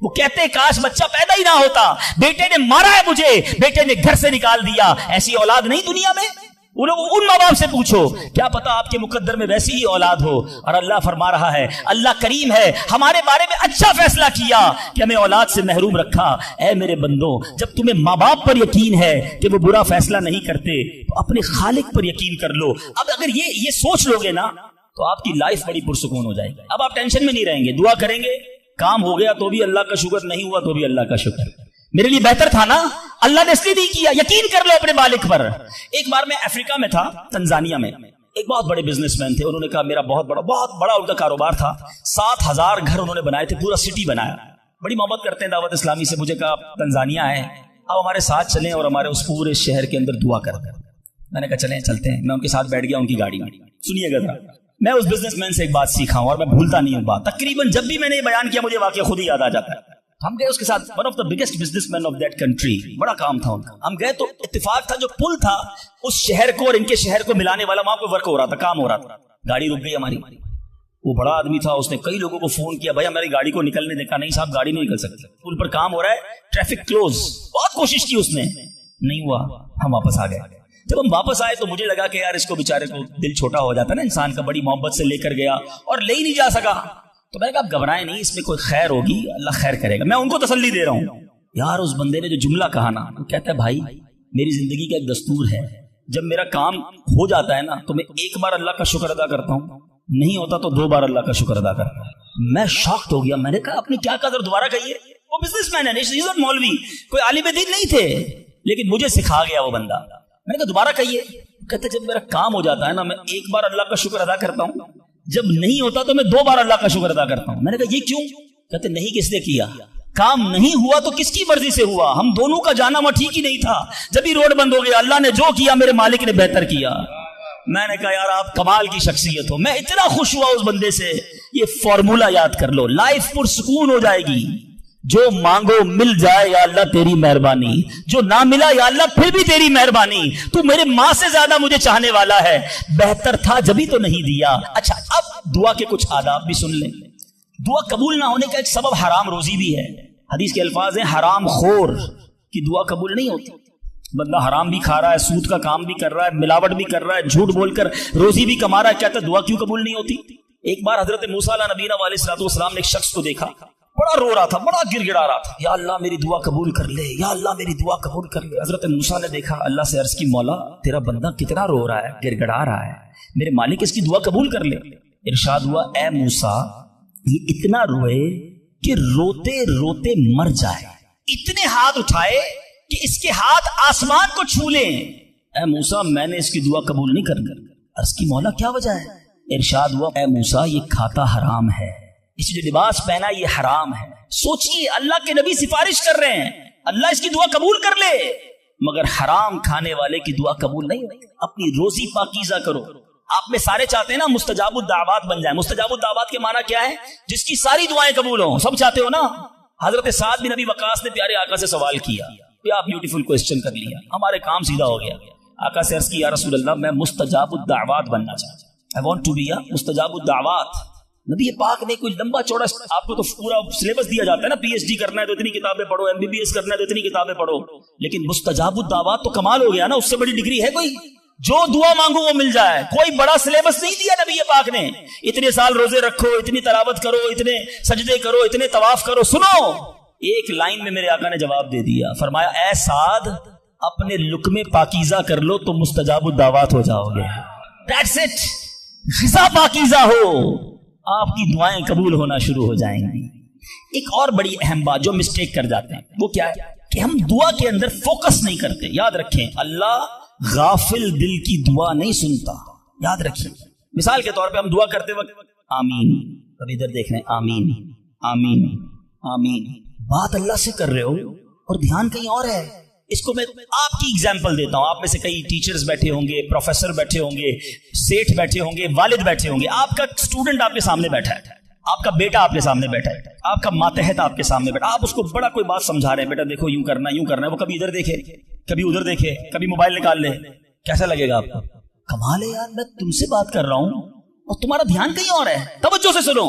S1: وہ کہتے کاش بچہ پیدا ہی نہ ہوتا, بیٹے نے مارا ہے مجھے, بیٹے نے گھر سے نکال دیا. ایسی اولاد نہیں دنیا میں. ان ماں باپ سے پوچھو, کیا پتا آپ کے مقدر میں ویسی ہی اولاد ہو. اور اللہ فرما رہا ہے, اللہ کریم ہے, ہمارے بارے میں اچھا فیصلہ کیا کہ ہمیں اولاد سے محروم رکھا. اے میرے بندوں, جب تمہیں ماں باپ پر یقین ہے کہ وہ برا فیصلہ نہیں کرتے, تو اپنے خالق پر یقین کر لو. اب اگر یہ سوچ لو گے نا, تو آپ کی لائف بڑی پرسکون ہو جائے گی. اب آپ ٹینشن میں نہیں رہیں گے, دعا کریں گے, کام ہو گیا تو بھی اللہ کا شکر, نہیں ہوا تو بھی اللہ کا شکر. میرے لیے بہتر تھا نا, اللہ نے اس لیے نہیں کیا. یقین کر لو اپنے مالک پر. ایک بار میں افریقہ میں تھا, تنزانیہ میں. ایک بہت بڑے بزنس مین تھے, انہوں نے کہا میرا بہت بڑا ان کا کاروبار تھا. 7,000 گھر انہوں نے بنائے تھے, پورا سٹی بنایا. بڑی محبت کرتے ہیں دعوت اسلامی سے. مجھے کہا آپ تنزانیہ آئے, آپ ہمارے ساتھ چلیں اور ہمارے اس پورے شہر کے اندر دعا کریں. میں نے کہا چلیں, چلتے ہیں. میں ان کے ساتھ بیٹھ گیا ان کی گاڑی میں. سنیے گا ذرا, میں اس بزنس مین سے ایک بات سیکھا ہوں اور میں بھولتا نہیں ہوں بات. تقریباً جب بھی میں نے یہ بیان کیا مجھے واقعہ خود ہی یاد آ جاتا ہے. ہم گئے اس کے ساتھ, one of the biggest business man of that country, بڑا کام تھا ان کا. ہم گئے تو اتفاق تھا, جو پل تھا اس شہر کو اور ان کے شہر کو ملانے والا, وہاں پہ ورک ہو رہا تھا, کام ہو رہا تھا. گاڑی رک گئی ہماری. وہ بڑا آدمی تھا, اس نے کئی لوگوں کو فون کیا, بھائی ہماری گاڑی کو نکلنے دیکھا. نہیں صاحب گاڑی نہیں نکل سکتی, پل پر کام ہو رہا ہے, ٹریفک کلوز. بہت کوشش کی اس نے, نہیں ہوا. ہم واپس آ گئے. جب ہم واپس آئے تو مجھے لگا کہ یار اس کو بیچارے کو دل چھوٹا ہو جاتا ہے نا انسان کا. بڑی محبت سے لے کر گیا اور لے ہی نہیں جا سکا. تو میں نے کہا آپ گھبرائیں نہیں, اس میں کوئی خیر ہوگی, اللہ خیر کرے گا. میں ان کو تسلی دے رہا ہوں. یار اس بندے نے جو جملہ کہا نا, وہ کہتا ہے بھائی میری زندگی کا ایک دستور ہے, جب میرا کام ہو جاتا ہے نا تو میں ایک بار اللہ کا شکر ادا کرتا ہوں, نہیں ہوتا تو 2 بار اللہ کا شکر ادا کرتا ہوں. میں شاکڈ ہو گیا. میں نے کہا آپ نے کیا کہا, ذرا دوبارہ کہیے. وہ بزنس مین ہے, مولوی, کوئی عالم دین نہیں تھے, لیکن مجھے سکھا گیا وہ بندہ. میں نے کہا دوبارہ کہیے. کہتے جب میرا کام ہو جاتا ہے نا, میں ایک بار اللہ کا شکر ادا کرتا ہوں, جب نہیں ہوتا تو میں 2 بار اللہ کا شکر ادا کرتا ہوں. میں نے کہا یہ کیوں؟ کہتے نہیں کس نے کیا, کام نہیں ہوا تو کس کی مرضی سے ہوا, ہم دونوں کا جانا وہاں ٹھیک ہی نہیں تھا. جب ہی روڈ بند ہو گیا, اللہ نے جو کیا میرے مالک نے بہتر کیا. میں نے کہا یار آپ کمال کی شخصیت ہو. میں اتنا خوش ہوا اس بندے سے. یہ فارمولا یاد کر لو, لائف پرسکون ہو جائے گی. جو مانگو مل جائے یا اللہ تیری مہربانی, جو نہ ملا یا اللہ پھر بھی تیری مہربانی. تو میرے ماں سے زیادہ مجھے چاہنے والا ہے, بہتر تھا جبھی تو نہیں دیا. اچھا اب دعا کے کچھ آداب بھی سن لیں. دعا قبول نہ ہونے کا ایک سبب حرام روزی بھی ہے. حدیث کے الفاظ ہیں حرام خور کی دعا قبول نہیں ہوتی. بندہ حرام بھی کھا رہا ہے, سود کا کام بھی کر رہا ہے, ملاوٹ بھی کر رہا ہے, جھوٹ بول کر روزی بھی کما رہا ہے, کہتا ہے دعا کیوں قبول نہیں ہوتی. ایک بار حضرت موسیٰ علیہ نبینا علیہ الصلوۃ والسلام نے ایک شخص کو دیکھا, بڑا رو رہا تھا, بڑا گر گڑا رہا تھا, یا اللہ میری دعا قبول کر لے, یا اللہ میری دعا قبول کر لے. حضرت موسیٰ نے دیکھا, اللہ سے عرض کی مولا تیرا بندہ کتنا رو رہا ہے, گر گڑا رہا ہے, میرے مالک اس کی دعا قبول کر لے. ارشاد ہوا اے موسیٰ یہ اتنا روئے کہ روتے روتے مر جائے, اتنے ہاتھ اٹھائے کہ اس کے ہاتھ آسمان کو چھو لیں. اے موسیٰ میں نے اس کی دعا قبول نہیں کرنی. عرض کی مولا کیا وجہ ہے؟ ارشاد ہوا اے موسیٰ یہ کھاتا حرام ہے, اس جو لباس پہنا یہ حرام ہے. سوچئے اللہ کے نبی سفارش کر رہے ہیں اللہ اس کی دعا قبول کر لے, مگر حرام کھانے والے کی دعا قبول نہیں ہوتی. اپنی روزی پاکیزہ کرو. آپ میں سارے چاہتے ہیں نا مستجاب الدعوات بن جائیں. مستجاب الدعوات کے معنی کیا ہے؟ جس کی ساری دعائیں قبول ہوں. سب چاہتے ہو نا. حضرت سعد بن ابی وقاص نے پیارے آقا سے سوال کیا, کیا بیوٹیفل کوسچن کر لیا, ہمارے کام سیدھا ہو گیا. آقا سے عرض کی یا رسول اللہ میں مستجاب الدعوات بننا چاہتا ہوں, I want to be a مستجاب الدعوات. نبی پاک نے کوئی لمبا چوڑا, آپ کو تو پورا سلیبس دیا جاتا ہے نا, پی ایچ ڈی کرنا ہے تو اتنی کتابیں پڑھو, ایم بی بی ایس کرنا ہے تو اتنی کتابیں پڑھو, لیکن مستجاب الدعوات تو کمال ہو گیا نا. اس سے بڑی ڈگری ہے کوئی؟ جو دعا مانگو وہ مل جائے. کوئی بڑا سلیبس نہیں دیا نبی پاک نے, اتنے سال روزے رکھو, اتنی تلاوت کرو, اتنے سجدے کرو, اتنے طواف کرو. سنو, ایک لائن میں میرے آقا نے جواب دے دیا, فرمایا اے سعد اپنے لقمے پاکیزہ کر لو تو مستجاب الدعوات ہو جاؤ گے. That's it. غذا پاکیزہ ہو, آپ کی دعائیں قبول ہونا شروع ہو جائیں گی. ایک اور بڑی اہم بات جو مسٹیک کر جاتے ہیں وہ کیا ہے کہ ہم دعا کے اندر فوکس نہیں کرتے. یاد رکھیں اللہ غافل دل کی دعا نہیں سنتا. یاد رکھیں, مثال کے طور پہ ہم دعا کرتے وقت آمین, اب ادھر دیکھ رہے ہیں آمین آمین آمین, بات اللہ سے کر رہے ہو اور دھیان کہیں اور ہے. اس کو میں آپ کی ایگزامپل دیتا ہوں. آپ میں سے کئی ٹیچرز بیٹھے ہوں گے, پروفیسر بیٹھے ہوں گے, سیٹھ بیٹھے ہوں گے, والد بیٹھے ہوں گے. آپ کا اسٹوڈنٹ آپ کے سامنے بیٹھا ہے, آپ کا بیٹا آپ کے سامنے بیٹھا ہے, آپ کا ماتحت آپ کے سامنے بیٹھا, آپ اس کو بڑا کوئی بات سمجھا رہے ہیں, بیٹا دیکھو یوں کرنا یوں کرنا ہے. وہ کبھی ادھر دیکھے کبھی ادھر دیکھے, کبھی موبائل نکال لے. کیسا لگے گا آپ کو؟ کمال ہے یار, میں تم سے بات کر رہا ہوں اور تمہارا دھیان کہیں اور ہے. توجہ سے سنو,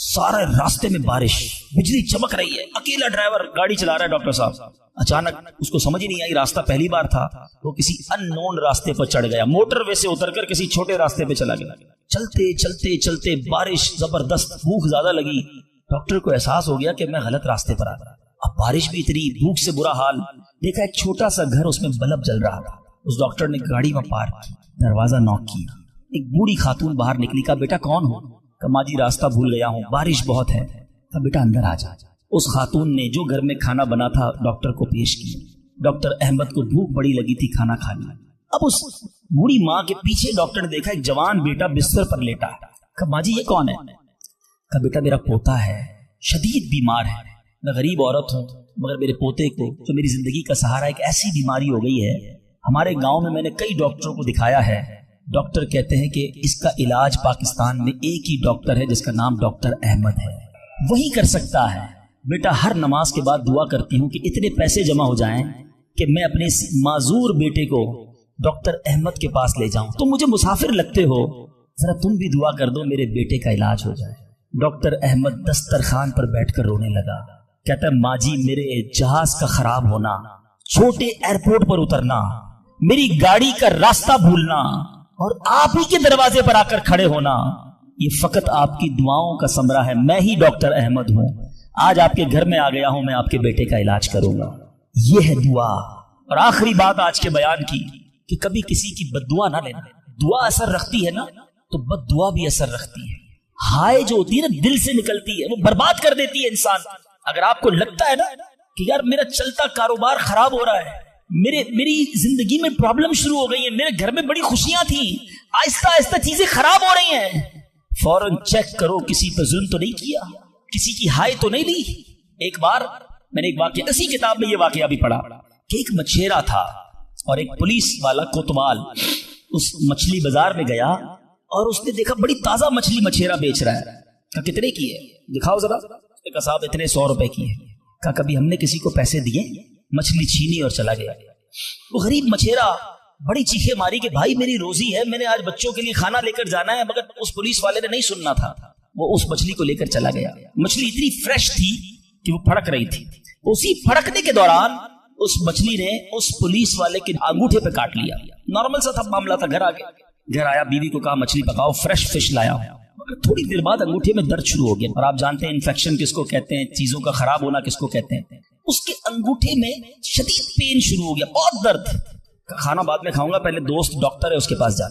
S1: سارے راستے میں بارش، بجلی چمک رہی ہے، اکیلا ڈرائیور گاڑی چلا رہا ہے ڈاکٹر صاحب. اچانک اس کو سمجھ ہی نہیں آئی، راستہ پہلی بار تھا، وہ کسی ان نون راستے پر چڑھ گیا، موٹر وے سے اتر کر کسی چھوٹے راستے پہ چلا گیا. چلتے چلتے چلتے بارش زبردست، بھوک زیادہ لگی. ڈاکٹر کو احساس ہو گیا کہ میں غلط راستے پر آ گیا. اب بارش بھی اتنی، بھوک سے برا حال. دیکھا ایک چھوٹا سا گھر، اس میں بلب جل رہا تھا. اس ڈاکٹر نے گاڑی میں پارک کی، دروازہ نوک کیا. ایک بوڑھی خاتون باہر نکلی. کہا بیٹا کون ہو؟ کہا ماں جی راستہ بھول گیا ہوں، بارش بہت ہے. کہا بیٹا اندر آ جا. اس خاتون نے جو گھر میں کھانا بنا تھا ڈاکٹر کو پیش کیا. ڈاکٹر احمد کو بھوک بڑی لگی تھی، کھانا کھا لیا. اب اس بوڑھی ماں کے پیچھے ڈاکٹر نے دیکھا ایک جوان بیٹا بستر پر لیٹا ہے. کہا ماں جی یہ کون ہے؟ کہا بیٹا میرا پوتا ہے، شدید بیمار ہے. میں غریب عورت ہوں مگر میرے پوتے کو جو میری زندگی کا سہارا، ایک ایسی بیماری ہو گئی ہے. ہمارے گاؤں میں نے کئی ڈاکٹروں کو دکھایا ہے. ڈاکٹر کہتے ہیں کہ اس کا علاج پاکستان میں ایک ہی ڈاکٹر ہے جس کا نام ڈاکٹر احمد ہے، وہی کر سکتا ہے. بیٹا ہر نماز کے بعد دعا کرتی ہوں کہ اتنے پیسے جمع ہو جائیں کہ میں اپنے اس معذور بیٹے کو ڈاکٹر احمد کے پاس لے جاؤں. تم مجھے مسافر لگتے ہو، ذرا تم بھی دعا کر دو میرے بیٹے کا علاج ہو جائے. ڈاکٹر احمد دسترخوان پر بیٹھ کر رونے لگا. کہتا ہے ماں جی میرے جہاز کا خراب ہونا، چھوٹے ایئرپورٹ پر اترنا، میری گاڑی کا راستہ بھولنا اور آپ ہی کے دروازے پر آ کر کھڑے ہونا، یہ فقط آپ کی دعاؤں کا ثمرہ ہے. میں ہی ڈاکٹر احمد ہوں، آج آپ کے گھر میں آ گیا ہوں، میں آپ کے بیٹے کا علاج کروں گا. یہ ہے دعا. اور آخری بات آج کے بیان کی کہ کبھی کسی کی بد دعا نہ لینا. دعا اثر رکھتی ہے نا تو بد دعا بھی اثر رکھتی ہے. ہائے جو ہوتی ہے نا دل سے نکلتی ہے، وہ برباد کر دیتی ہے انسان. اگر آپ کو لگتا ہے نا کہ یار میرا چلتا کاروبار خراب ہو رہا ہے، میری زندگی میں پرابلم شروع ہو گئی ہیں، میرے گھر میں بڑی خوشیاں تھیں، آہستہ آہستہ چیزیں خراب ہو رہی ہیں، فوراً چیک کرو کسی پہ ظلم تو نہیں کیا، کسی کی ہائے تو نہیں لی. ایک بار میں نے ایک واقعہ، اسی کتاب میں یہ واقعہ بھی پڑھا کہ ایک مچھیرا تھا اور ایک پولیس والا کوتوال اس مچھلی بازار میں گیا اور اس نے دیکھا بڑی تازہ مچھلی مچھیرا بیچ رہا ہے. کہا کتنے کی ہے دکھاؤ ذرا. کہا صاحب اتنے 100 روپے کی ہے. کہا کبھی ہم نے کسی کو پیسے دیے؟ مچھلی چھینی اور چلا گیا. وہ غریب مچھیرا بڑی چیخیں ماری کہ بھائی میری روزی ہے، میں نے آج بچوں کے لیے کھانا لے کر جانا ہے. مگر اس پولیس والے نے نہیں سننا تھا، وہ اس مچھلی کو لے کر چلا گیا. مچھلی اتنی فریش تھی کہ وہ پھڑک رہی تھی. اسی پھڑکنے کے دوران اس مچھلی نے اس پولیس والے کے انگوٹھے پہ کاٹ لیا. نارمل سا تھا معاملہ تھا. گھر آیا، بیوی کو کہا مچھلی پکاؤ، فریش فش لایا. مگر تھوڑی دیر بعد انگوٹھے میں درد شروع ہو گیا. اور آپ جانتے ہیں انفیکشن کس کو کہتے ہیں، چیزوں کا خراب ہونا کس کو کہتے ہیں. اس کے انگوٹھے میں شدید پین شروع ہو گیا، بہت درد. کھانا بعد میں کھاؤں گا، پہلے دوست ڈاکٹر ہے اس کے پاس جا.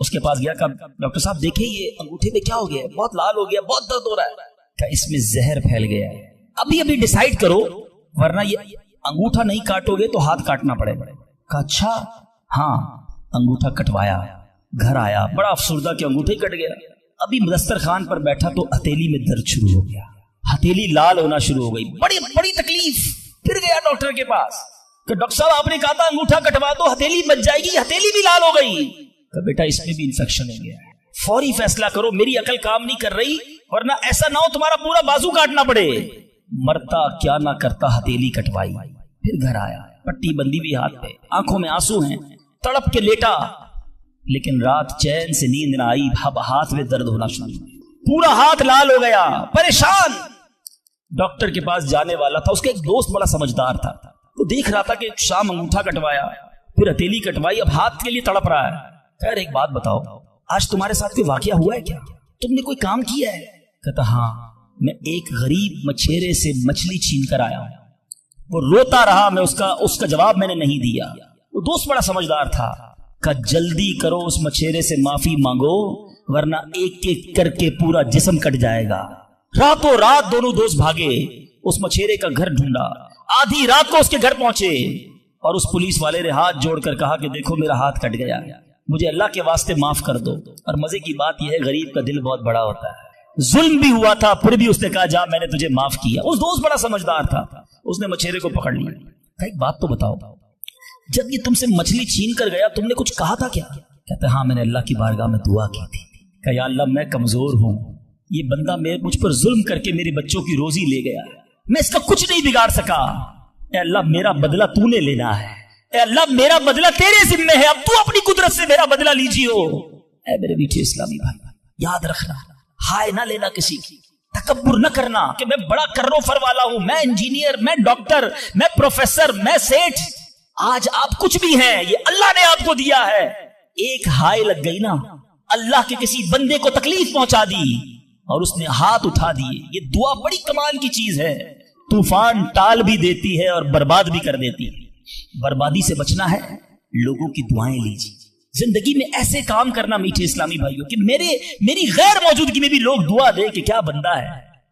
S1: اس کے پاس گیا، کہا ڈاکٹر صاحب دیکھیں یہ انگوٹھے میں کیا ہو گیا ہے، بہت لال ہو گیا، بہت درد ہو رہا ہے. کہا اس میں زہر پھیل گیا ہے، ابھی ڈیسائیڈ کرو ورنہ یہ انگوٹھا نہیں کاٹو گے تو ہاتھ کاٹنا پڑے گا. کہا اچھا ہاں. انگوٹھا کٹوایا، گھر آیا، بڑا افسردہ کہ انگوٹھا ہی کٹ گیا. ابھی دسترخوان پر بیٹھا تو ہتھیلی میں درد شروع ہو گیا، ہتھیلی لال ہونا شروع ہو گئی، بڑی تکلیف. پھر گیا ڈاکٹر کے پاس کہ ڈاکٹر صاحب آپ نے کہا تھا انگوٹھا کٹوا دو، ہتھیلی بچ جائے گی، ہتھیلی بھی لال ہو گئی. کہ بیٹا اس میں بھی انفیکشن ہو گیا ہے، فوری فیصلہ کرو، میری عقل کام نہیں کر رہی ورنہ ایسا نہ ہو تمہارا پورا بازو کاٹنا پڑے. مرتا کیا نہ کرتا، ہتھیلی کٹوائی. پھر گھر آیا، پٹی بندی بھی ہاتھ پہ، آنکھوں میں آنسو ہیں، تڑپ کے لیٹا. لیکن رات چین سے نیند نہ آئی، ہاتھ میں درد ہونا شروع، پورا ہاتھ لال ہو گیا، پریشان. ڈاکٹر کے پاس جانے والا تھا، اس کا ایک دوست بڑا سمجھدار تھا، وہ دیکھ رہا تھا کہ شام انگوٹھا کٹوایا، پھر ہتھیلی کٹوائی، اب ہاتھ کے لیے تڑپ رہا ہے. خیر ایک بات بتاؤ، آج تمہارے ساتھ کوئی واقعہ ہوا ہے کیا؟ تم نے کوئی کام کیا ہے؟ کہتا ہاں میں ایک غریب مچھیرے سے مچھلی چھین کر آیا ہوں. وہ روتا رہا، میں اس کا جواب میں نے نہیں دیا. وہ دوست بڑا سمجھدار تھا، کہ جلدی کرو اس مچھیرے سے معافی مانگو ورنہ ایک ایک کر کے پورا جسم کٹ جائے گا. راتوں رات دونوں دوست بھاگے، اس مچھیرے کا گھر ڈھونڈا، آدھی رات کو اس کے گھر پہنچے اور اس پولیس والے نے ہاتھ جوڑ کر کہا کہ دیکھو میرا ہاتھ کٹ گیا، مجھے اللہ کے واسطے معاف کر دو. اور مزے کی بات یہ ہے غریب کا دل بہت بڑا ہوتا ہے، ظلم بھی ہوا تھا پھر بھی اس نے کہا جا میں نے تجھے معاف کیا. اس دوست بڑا سمجھدار تھا، اس نے مچھیرے کو پکڑ لیا. ایک بات تو بتاؤ، جب یہ تم سے مچھلی چھین کر گیا تم نے کچھ کہا تھا کیا؟ کہتے ہاں میں نے اللہ کی بارگاہ میں دعا کی تھی کہ یا اللہ میں کمزور ہوں، یہ بندہ مجھ پر ظلم کر کے میرے بچوں کی روزی لے گیا، میں اس کا کچھ نہیں بگاڑ سکا، اے اللہ میرا بدلہ تو نے لینا ہے، اے اللہ میرا بدلہ تیرے ذمہ ہے، اب تو اپنی قدرت سے میرا بدلہ لیجیے. اے میرے میٹھے اسلامی بھائی یاد رکھنا، ہائے نہ لینا کسی کی. تکبر نہ کرنا کہ میں بڑا کرو فر والا ہوں، میں انجینئر، میں ڈاکٹر، میں پروفیسر، میں سیٹھ۔ آج آپ کچھ بھی ہیں، یہ اللہ نے آپ کو دیا ہے۔ ایک ہائے لگ گئی نا، اللہ کے کسی بندے کو تکلیف پہنچا دی اور اس نے ہاتھ اٹھا دیے۔ یہ دعا بڑی کمال کی چیز ہے، طوفان ٹال بھی دیتی ہے اور برباد بھی کر دیتی ہے۔ بربادی سے بچنا ہے، لوگوں کی دعائیں لیجیے۔ زندگی میں ایسے کام کرنا میٹھے اسلامی بھائیوں کہ میری غیر موجودگی میں بھی لوگ دعا دے کہ کیا بندہ ہے،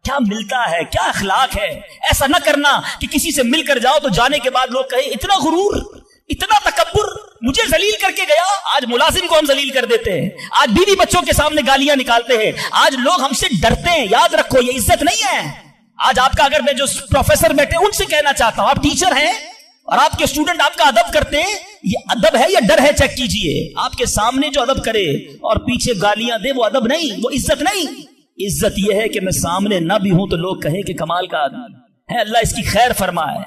S1: کیا ملتا ہے، کیا اخلاق ہے۔ ایسا نہ کرنا کہ کسی سے مل کر جاؤ تو جانے کے بعد لوگ کہیں اتنا غرور، اتنا تکبر، مجھے ذلیل کر کے گیا۔ آج ملازم کو ہم ذلیل کر دیتے ہیں، آج بیوی بچوں کے سامنے گالیاں نکالتے ہیں، آج لوگ ہم سے ڈرتے ہیں۔ یاد رکھو یہ عزت نہیں ہے۔ آج آپ کا، اگر میں جو پروفیسر بیٹھے ان سے کہنا چاہتا ہوں، آپ ٹیچر ہیں اور آپ کے اسٹوڈنٹ آپ کا ادب کرتے ہیں، یہ ادب ہے یا ڈر ہے؟ چیک کیجئے۔ آپ کے سامنے جو ادب کرے اور پیچھے گالیاں دے، وہ ادب نہیں، وہ عزت نہیں۔ عزت یہ ہے کہ میں سامنے نہ بھی ہوں تو لوگ کہیں کہ کمال کا آدمی ہے، اللہ اس کی خیر فرمائے۔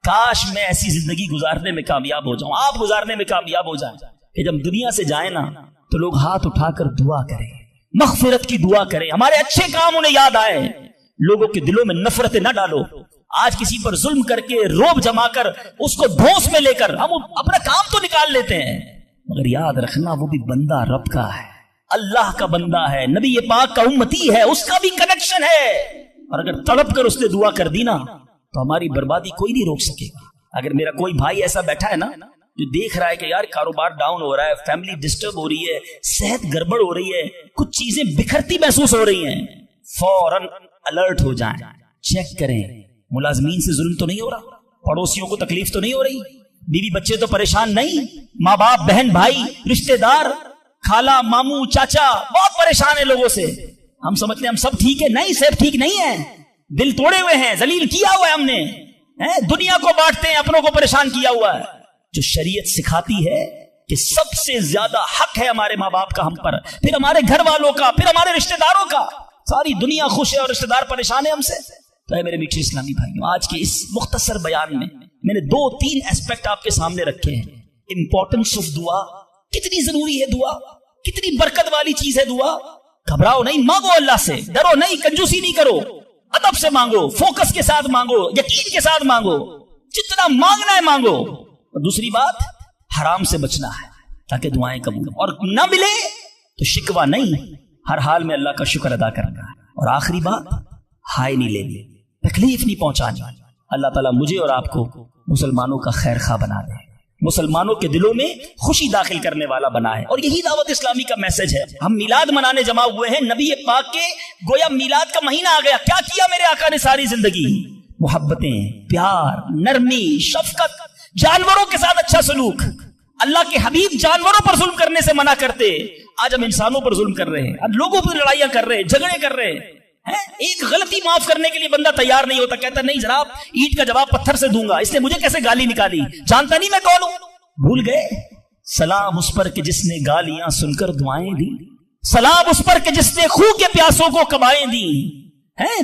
S1: کاش میں ایسی زندگی گزارنے میں کامیاب ہو جاؤں، آپ گزارنے میں کامیاب ہو جائیں کہ جب دنیا سے جائیں نا تو لوگ ہاتھ اٹھا کر دعا کریں، مغفرت کی دعا کریں، ہمارے اچھے کام انہیں یاد آئے۔ لوگوں کے دلوں میں نفرتیں نہ ڈالو۔ آج کسی پر ظلم کر کے، روب جما کر، اس کو دھوس میں لے کر ہم اپنا کام تو نکال لیتے ہیں، مگر یاد رکھنا وہ بھی بندہ رب کا ہے، اللہ کا بندہ ہے، نبی پاک کا امتی ہے، اس کا بھی کنیکشن ہے۔ اور اگر تڑپ کر اس نے دعا کر دی نا تو ہماری بربادی کوئی نہیں روک سکے گا۔ اگر میرا کوئی بھائی ایسا بیٹھا ہے نا جو دیکھ رہا ہے کہ یار کاروبار ڈاؤن ہو رہا ہے، فیملی ڈسٹرب ہو رہی ہے، صحت گڑبڑ ہو رہی ہے، کچھ چیزیں بکھرتی محسوس ہو رہی ہیں، فوراً الرٹ ہو جائیں، چیک کریں ملازمین سے ظلم تو نہیں ہو رہا، پڑوسیوں کو تکلیف تو نہیں ہو رہی، بیوی بچے تو پریشان نہیں، ماں باپ بہن بھائی رشتہ دار خالہ ماموں چاچا بہت پریشان ہیں لوگوں سے۔ ہم سمجھتے ہیں ہم سب ٹھیک ہے، نہیں صرف ٹھیک نہیں ہے، دل توڑے ہوئے ہیں، ذلیل کیا ہوا ہے ہم نے، دنیا کو بانٹتے ہیں، اپنوں کو پریشان کیا ہوا ہے۔ جو شریعت سکھاتی ہے کہ سب سے زیادہ حق ہے ہمارے ماں باپ کا ہم پر، پھر ہمارے گھر والوں کا، پھر ہمارے رشتہ داروں کا۔ ساری دنیا خوش ہے اور رشتہ دار پریشان ہے ہم سے۔ تو اے میرے میٹھے اسلامی بھائیوں، آج کے اس مختصر بیان میں نے 2-3 ایسپیکٹ آپ کے سامنے رکھے ہیں۔ امپورٹنس آف دعا، کتنی ضروری ہے دعا، کتنی برکت والی چیز ہے دعا۔ گھبراؤ نہیں، مانگو اللہ سے، ڈرو نہیں، کنجوسی نہیں کرو، ادب سے مانگو، فوکس کے ساتھ مانگو، یقین کے ساتھ مانگو، جتنا مانگنا ہے مانگو۔ اور دوسری بات، حرام سے بچنا ہے تاکہ دعائیں قبول ہوں، اور نہ ملے تو شکوہ نہیں، ہر حال میں اللہ کا شکر ادا کرنا ہے۔ اور آخری بات، ہائے نہیں لینی، تکلیف نہیں پہنچانی۔ اللہ تعالیٰ مجھے اور آپ کو مسلمانوں کا خیر خواہ بنا دے، مسلمانوں کے دلوں میں خوشی داخل کرنے والا بنائے۔ اور یہی دعوت اسلامی کا میسج ہے۔ ہم میلاد منانے جمع ہوئے ہیں، نبی پاک کے گویا میلاد کا مہینہ آ گیا۔ کیا کیا میرے آقا نے ساری زندگی؟ محبتیں، پیار، نرمی، شفقت، جانوروں کے ساتھ اچھا سلوک۔ اللہ کے حبیب جانوروں پر ظلم کرنے سے منع کرتے، آج ہم انسانوں پر ظلم کر رہے ہیں، اب لوگوں پر لڑائیاں کر رہے ہیں، جھگڑے کر رہے ہیں۔ ایک غلطی معاف کرنے کے لیے بندہ تیار نہیں ہوتا، کہتا نہیں جناب اینٹ کا جواب پتھر سے دوں گا، اس نے مجھے کیسے گالی نکالی، جانتا نہیں میں کون ہوں۔ بھول گئے؟ سلام اس پر کہ جس نے گالیاں سن کر دعائیں دی، سلام اس پر کہ جس نے خوں کے پیاسوں کو کبائیں دی۔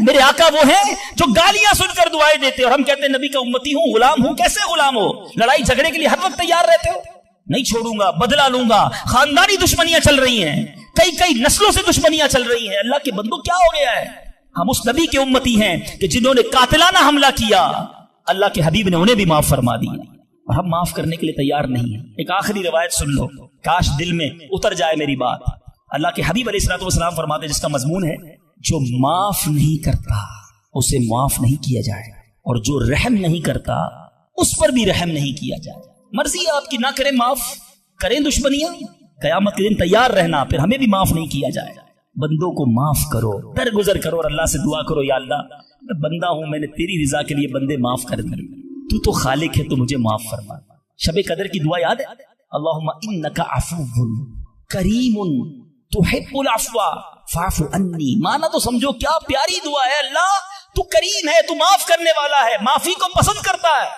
S1: میرے آقا وہ ہیں جو گالیاں سن کر دعائیں دیتے، اور ہم کہتے ہیں نبی کا امتی ہوں، غلام ہوں۔ کیسے غلام ہو؟ لڑائی جھگڑے کے لیے ہر وقت تیار رہتے ہو، نہیں چھوڑوں گا، بدلہ لوں گا۔ خاندانی دشمنیاں چل رہی ہیں، کئی نسلوں سے دشمنیاں چل رہی ہیں۔ اللہ کے بندو کیا ہو گیا ہے؟ ہم اس نبی کے امتی ہیں کہ جنہوں نے قاتلانہ حملہ کیا، اللہ کے حبیب نے انہیں بھی معاف فرما دیا، اور ہم معاف کرنے کے لیے تیار نہیں ہیں۔ ایک آخری روایت سن لو، کاش دل میں اتر جائے میری بات۔ اللہ کے حبیب علیہ الصلوۃ والسلام فرماتے، جس کا مضمون ہے جو معاف نہیں کرتا اسے معاف نہیں کیا جائے، اور جو رحم نہیں کرتا اس پر بھی رحم نہیں کیا جائے۔ مرضی آپ کی، نہ کریں معاف، کریں دشمنیاں، قیامت کے دن تیار رہنا، پھر ہمیں بھی معاف نہیں کیا جائے۔ بندوں کو معاف کرو، درگزر کرو اور اللہ سے دعا کرو، یا اللہ میں بندہ ہوں، میں نے تیری رضا کے لیے بندے معاف کر دی، تو خالق ہے، تو مجھے معاف فرما۔ شب قدر کی دعا یاد ہے؟ اللہم انک عفو کریم تحب العفو فاعف عنی۔ مانا تو سمجھو کیا پیاری دعا ہے، اللہ تو کریم ہے، تو معاف کرنے والا ہے، معافی کو پسند کرتا ہے،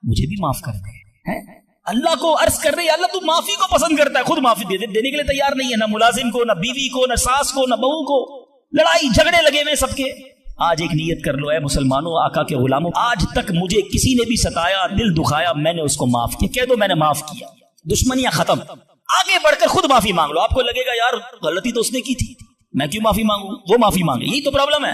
S1: مجھے بھی معاف کر دے۔ اللہ کو عرض کر رہے، اللہ تو معافی کو پسند کرتا ہے، خود معافی دینے کے لیے تیار نہیں ہے، نہ ملازم کو، نہ بیوی کو، نہ ساس کو، نہ بہو کو، لڑائی جھگڑے لگے ہوئے سب کے۔ آج ایک نیت کر لو، اے مسلمانوں، آقا کے غلاموں، آج تک مجھے کسی نے بھی ستایا، دل دکھایا، میں نے اس کو معاف کیا، کہہ دو میں نے معاف کیا، دشمنیاں ختم۔ آگے بڑھ کر خود معافی مانگ لو۔ آپ کو لگے گا یار غلطی تو اس نے کی تھی، میں کیوں معافی مانگوں، وہ معافی مانگے، یہی تو پرابلم ہے۔